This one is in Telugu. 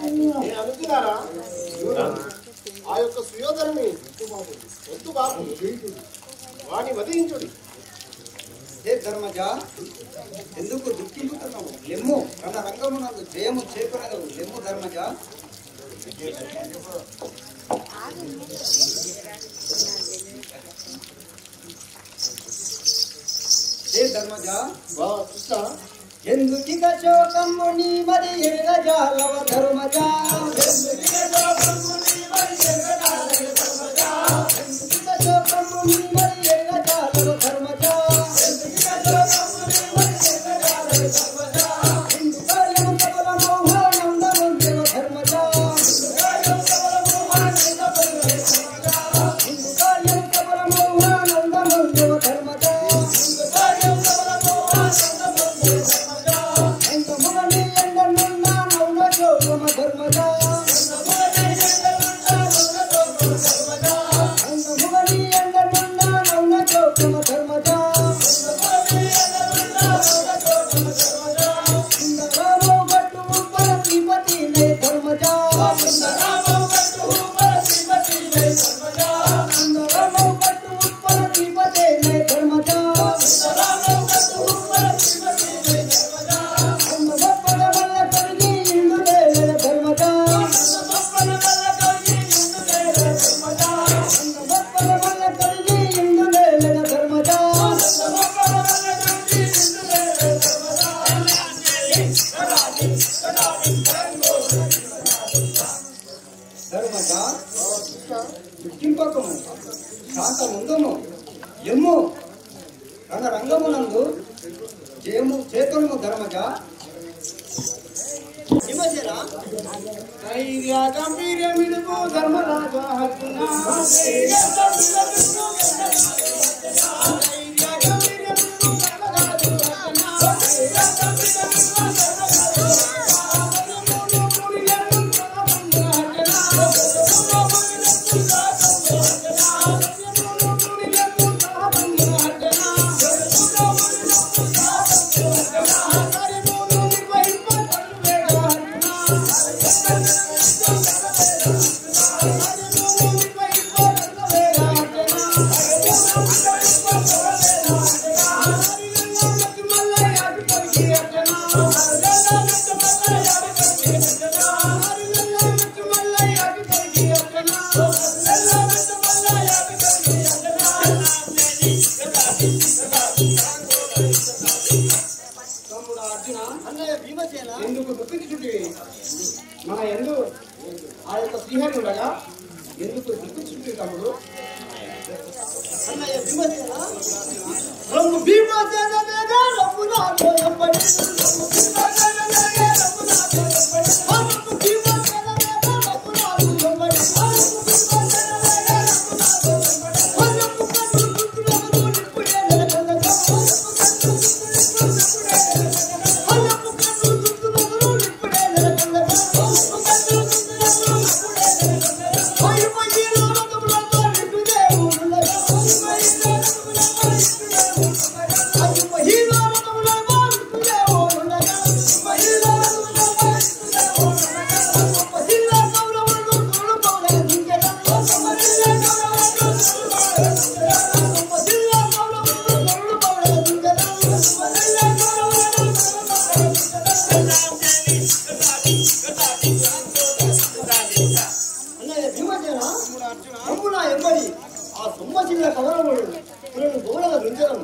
నేను అనుకున్నారా ఆ యొక్క సుయోధనుని వద్దు బాబు వాడిని వధించుడి. ఏ ధర్మజ ఎందుకు దుఃఖింపుతున్నావు? లెమ్ము రణ రంగమునందు జయము చేకూరగలవు. లెమ్ము ధర్మజ. ఏ ధర్మజ కృష్ణ ఎందుకిక శోకము నీ మరి ఎరగజాలవ ధర్మజ. ఎందుకిక శోకము నీ మరి ఎరగజాలవ ధర్మజ. దుఃఖింపకము శాంతముందము ఎమ్ము రణ రంగమునందు జయము చేతుము ధర్మజ. ధర్మరాజా ఎందుకు దుఃఖించుడి? మన ఎందు ఆ యొక్క శ్రీహరి ఉండగా ఎందుకు దుఃఖించుడి తమ్ముడు? అన్నయ్య భీమసేన ఆ సొమ్మశిల కవరములు గోడల రుంచడం